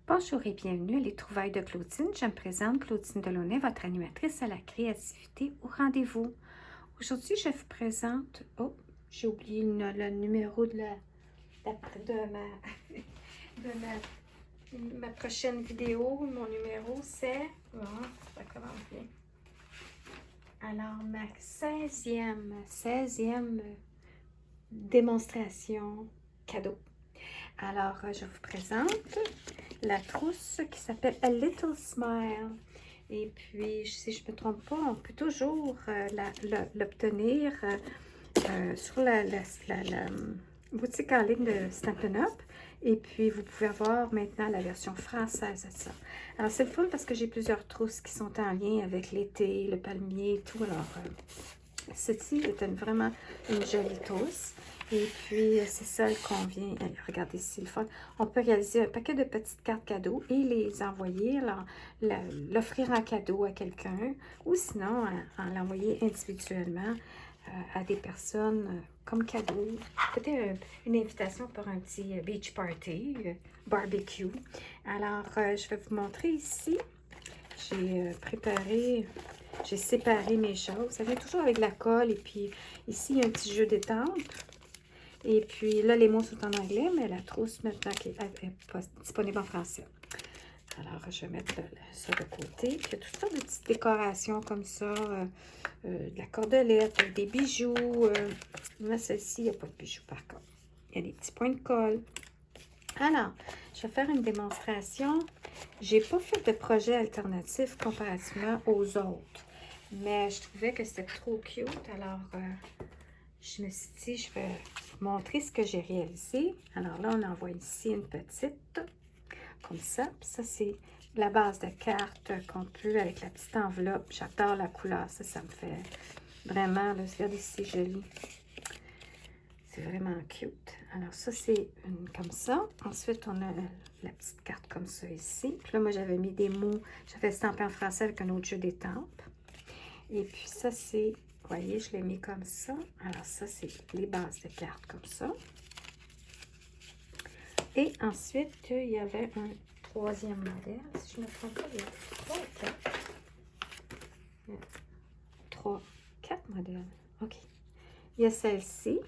Bonjour et bienvenue à Les Trouvailles de Claudine. Je me présente Claudine Delaunay, votre animatrice à la créativité au rendez-vous. Aujourd'hui, je vous présente... Oh, j'ai oublié le numéro de ma prochaine vidéo. Mon numéro, c'est... Bon, ça commence bien. Alors, ma 16e démonstration cadeau. Alors, je vous présente la trousse qui s'appelle A Little Smile. Et puis, si je ne me trompe pas, on peut toujours l'obtenir sur la boutique en ligne de Stampin' Up. Et puis, vous pouvez avoir maintenant la version française de ça. Alors, c'est le fun parce que j'ai plusieurs trousses qui sont en lien avec l'été, le palmier et tout. Alors, ceci est vraiment une jolie trousse. Et puis, c'est celle qu'on vient... Regardez, c'est le fun. On peut réaliser un paquet de petites cartes cadeaux et les envoyer, l'offrir en cadeau à quelqu'un ou sinon, en l'envoyer individuellement à des personnes comme cadeau. Peut-être une invitation pour un petit beach party, barbecue. Alors, je vais vous montrer ici. J'ai préparé... J'ai séparé mes choses. Ça vient toujours avec la colle. Et puis, ici, il y a un petit jeu d'étampe. Et puis, là, les mots sont en anglais, mais la trousse, maintenant, qui est pas disponible en français. Alors, je vais mettre ça de côté. Puis, il y a toutes sortes de petites décorations comme ça. De la cordelette, des bijoux. Là, celle-ci, il n'y a pas de bijoux, par contre. Il y a des petits points de colle. Alors, je vais faire une démonstration. Je n'ai pas fait de projet alternatif comparativement aux autres. Mais je trouvais que c'était trop cute. Alors, je me suis dit, je vais vous montrer ce que j'ai réalisé. Alors là, on envoie ici une petite, comme ça. Puis ça, c'est la base de carte qu'on peut avec la petite enveloppe. J'adore la couleur. Ça me fait vraiment, là, regardez, c'est joli. C'est vraiment cute. Alors ça, c'est comme ça. Ensuite, on a la petite carte comme ça ici. Puis là, moi, j'avais mis des mots. J'avais stampé en français avec un autre jeu d'étampes. Et puis ça, c'est, vous voyez, je l'ai mis comme ça. Alors ça, c'est les bases de cartes comme ça. Et ensuite, il y avait un troisième modèle. Si je ne me trompe pas, il y a 3 ou 4. Il y a 3, 4 modèles. OK. Il y a celle-ci.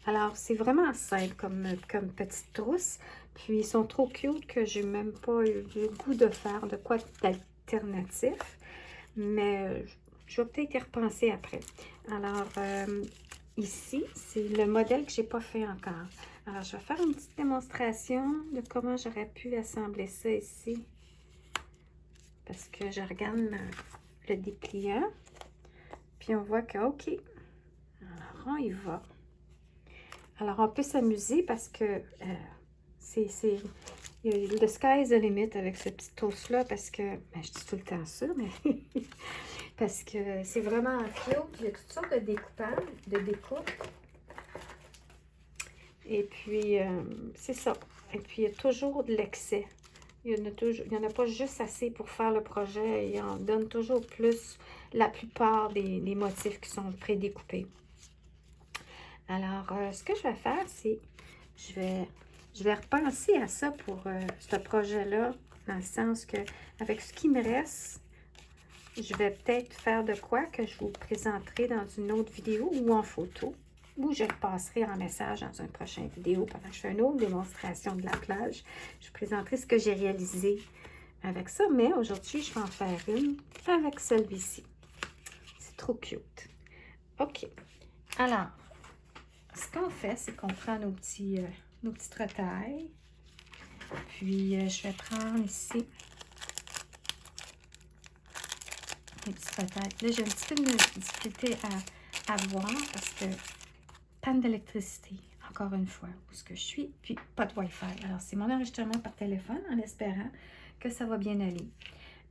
Alors, c'est vraiment simple comme petite trousse. Puis, ils sont trop cute que j'ai même pas eu le goût de faire de quoi d'alternatif. Mais je vais peut-être y repenser après. Alors, ici, c'est le modèle que j'ai pas fait encore. Alors, je vais faire une petite démonstration de comment j'aurais pu assembler ça ici. Parce que je regarde le dépliant. Puis, on voit que, OK. Alors, on y va. Alors, on peut s'amuser parce que le sky is the limit avec ce petit toast-là parce que, ben, je dis tout le temps ça, mais parce que c'est vraiment cute. Il y a toutes sortes de découpages, de découpes. Et puis, c'est ça. Et puis, il y a toujours de l'excès. Il n'y en a pas juste assez pour faire le projet. Il en donne toujours plus la plupart des motifs qui sont prédécoupés. Alors, ce que je vais faire, c'est je vais repenser à ça pour ce projet-là, dans le sens que avec ce qui me reste, je vais peut-être faire de quoi que je vous présenterai dans une autre vidéo ou en photo, ou je le passerai en message dans une prochaine vidéo pendant que je fais une autre démonstration de la plage. Je vous présenterai ce que j'ai réalisé avec ça, mais aujourd'hui, je vais en faire une avec celui-ci. C'est trop cute. OK. Alors, ce qu'on fait, c'est qu'on prend nos petites retailles. Puis, je vais prendre ici les petites retailles. Là, j'ai un petit peu de difficulté à voir parce que panne d'électricité, encore une fois, où est-ce que je suis, puis pas de Wi-Fi. Alors, c'est mon enregistrement par téléphone en espérant que ça va bien aller.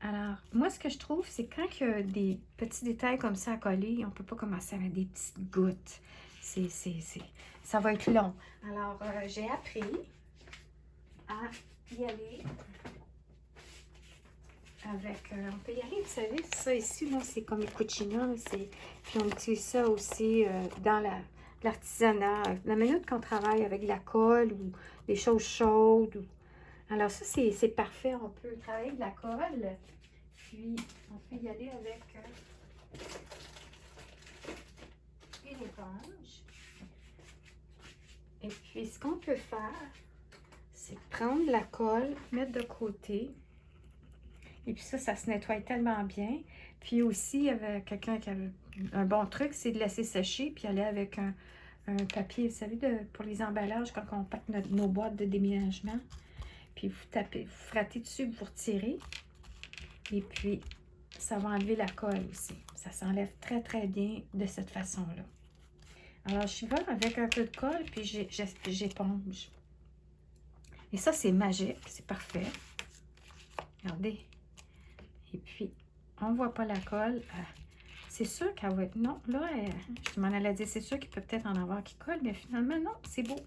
Alors, moi, ce que je trouve, c'est quand il y a des petits détails comme ça à coller, on ne peut pas commencer à mettre des petites gouttes. Ça va être long. Alors, j'ai appris à y aller avec... on peut y aller, vous savez, ça ici, là, c'est comme les cucina, puis on utilise ça aussi dans l'artisanat. La minute qu'on travaille avec de la colle ou des choses chaudes, Alors ça, c'est parfait. On peut travailler avec de la colle. Puis, on peut y aller avec une éponge. Et puis, ce qu'on peut faire, c'est prendre la colle, mettre de côté. Et puis ça se nettoie tellement bien. Puis aussi, il y avait quelqu'un qui avait un bon truc, c'est de laisser sécher, puis aller avec un papier, vous savez, pour les emballages, quand on pack nos boîtes de déménagement. Puis vous tapez, vous frattez dessus, vous retirez. Et puis, ça va enlever la colle aussi. Ça s'enlève très, très bien de cette façon-là. Alors, je vais avec un peu de colle, puis j'éponge. Et ça, c'est magique, c'est parfait. Regardez. Et puis, on ne voit pas la colle. C'est sûr qu'elle va être... Non, là, je m'en allais dire, c'est sûr qu'il peut peut-être en avoir qui colle, mais finalement, non, c'est beau.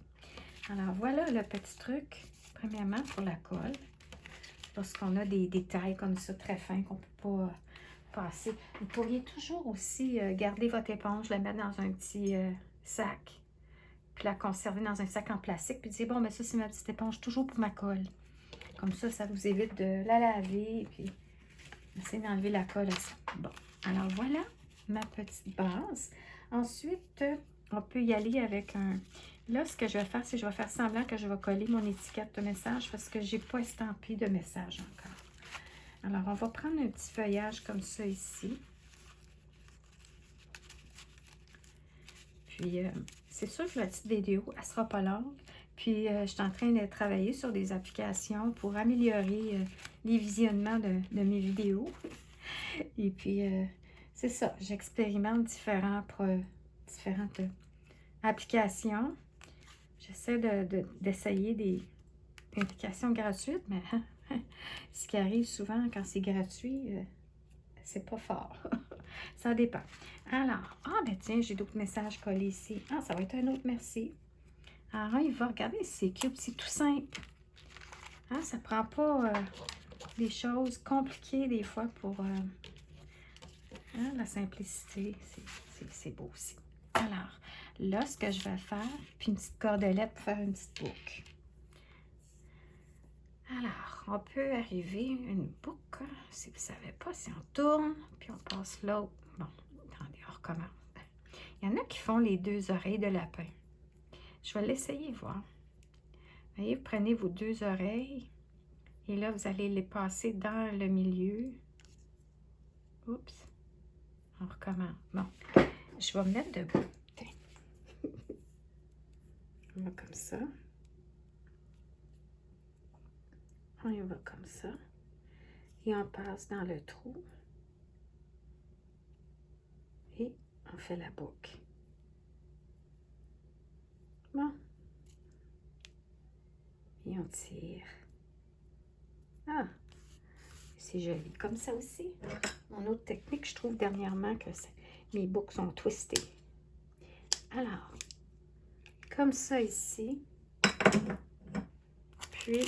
Alors, voilà le petit truc, premièrement, pour la colle. Lorsqu'on a des détails comme ça, très fins, qu'on ne peut pas passer. Vous pourriez toujours aussi garder votre éponge, la mettre dans un petit sac, puis la conserver dans un sac en plastique, puis dire, bon, ben ça, c'est ma petite éponge, toujours pour ma colle. Comme ça vous évite de la laver, puis essayer d'enlever la colle à ça. Bon, alors voilà ma petite base. Ensuite, on peut y aller avec un... Là, ce que je vais faire, c'est que je vais faire semblant que je vais coller mon étiquette de message parce que je n'ai pas estampé de message encore. Alors, on va prendre un petit feuillage comme ça ici. Puis, c'est sûr que la petite vidéo, elle ne sera pas longue. Puis, je suis en train de travailler sur des applications pour améliorer les visionnements de mes vidéos. Et puis, c'est ça, j'expérimente différentes applications. J'essaie d'essayer des applications gratuites, mais ce qui arrive souvent quand c'est gratuit, c'est pas fort. Ça dépend. Alors, ben tiens, j'ai d'autres messages collés ici. Ah, ça va être un autre merci. Alors, il va regarder, c'est cute, c'est tout simple. Ah, ça prend pas des choses compliquées des fois pour la simplicité. C'est beau aussi. Alors, là, ce que je vais faire, puis une petite cordelette pour faire une petite boucle. Alors, on peut arriver une boucle, si vous ne savez pas, si on tourne, puis on passe l'autre. Bon, attendez, on recommence. Il y en a qui font les deux oreilles de lapin. Je vais l'essayer, voir. Vous voyez, vous prenez vos deux oreilles, et là, vous allez les passer dans le milieu. Oups, on recommence. Bon, je vais me mettre debout. On va comme ça. On y va comme ça. Et on passe dans le trou. Et on fait la boucle. Bon. Et on tire. Ah! C'est joli. Comme ça aussi. Mon autre technique, je trouve dernièrement que mes boucles sont twistées. Alors, comme ça ici. Puis,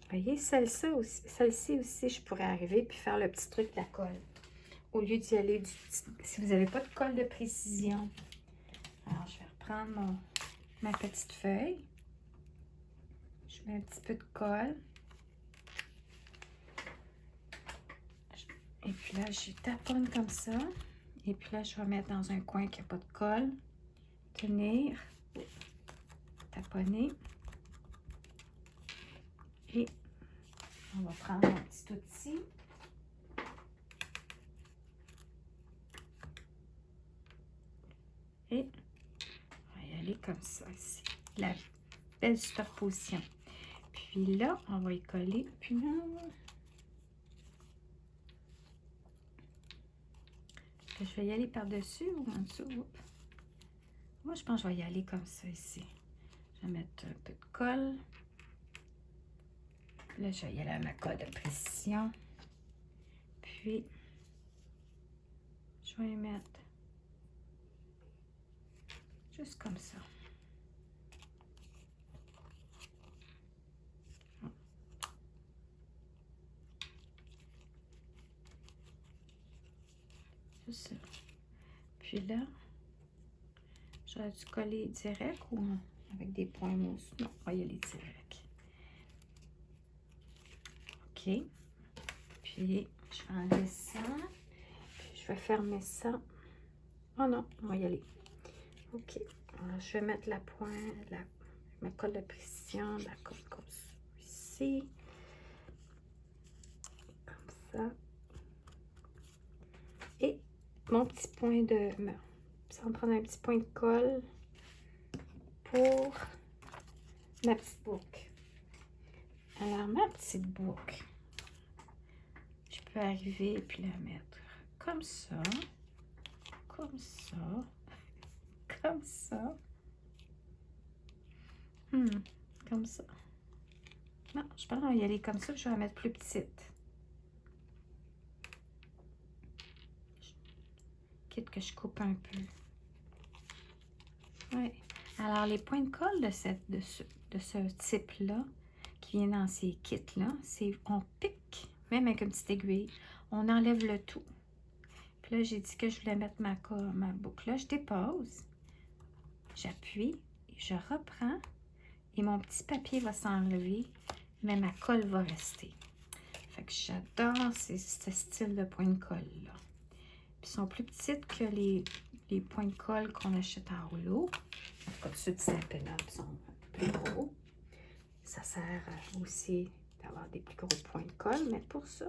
vous voyez, celle-ci aussi, je pourrais arriver puis faire le petit truc de la colle. Au lieu d'y aller, si vous n'avez pas de colle de précision. Alors, je vais reprendre ma petite feuille. Je mets un petit peu de colle. Et puis là, je taponne comme ça. Et puis là, je vais mettre dans un coin qui n'a pas de colle. Tenir. Taponner. Et on va prendre un petit outil. Et on va y aller comme ça ici. La belle superposition. Puis là, on va y coller. Puis là, je vais y aller par-dessus ou en dessous. Moi, je pense que je vais y aller comme ça ici. Je vais mettre un peu de colle. Là, je vais y aller à ma colle de précision. Puis, je vais y mettre juste comme ça. Juste ça. Puis là, J'aurais dû coller direct ou avec des points mousse? Non, on va y aller direct. OK. Puis, je vais enlever ça. Puis, je vais fermer ça. Oh non, on va y aller. OK. Alors, je vais mettre la pointe, ma colle de précision, la colle comme ici. Comme ça. Et mon petit point de... Ça va me prendre un petit point de colle pour ma petite boucle. Alors, ma petite boucle, je peux arriver et puis la mettre comme ça, comme ça, comme ça. Comme ça. Non, je pense qu'on va y aller comme ça, je vais la mettre plus petite. Quitte que je coupe un peu. Oui. Alors, les points de colle de ce type-là, qui vient dans ces kits-là, c'est on pique, même avec une petite aiguille, on enlève le tout. Puis là, j'ai dit que je voulais mettre ma boucle là. Je dépose, j'appuie, et je reprends, et mon petit papier va s'enlever, mais ma colle va rester. Fait que j'adore ce style de point de colle-là. Puis ils sont plus petites que les points de colle qu'on achète en rouleau. En tout cas, ceux de Saint-Pénal sont plus gros. Ça sert aussi d'avoir des plus gros points de colle, mais pour ça.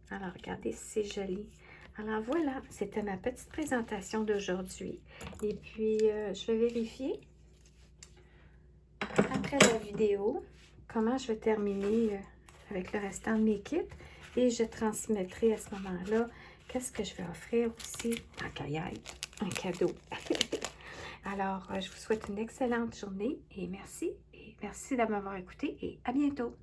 Alors, regardez, c'est joli. Alors voilà, c'était ma petite présentation d'aujourd'hui. Et puis, je vais vérifier après la vidéo comment je vais terminer avec le restant de mes kits. Et je transmettrai à ce moment-là qu'est-ce que je vais offrir aussi en caillette, un cadeau. Alors, je vous souhaite une excellente journée et merci. Et merci de m'avoir écouté et à bientôt.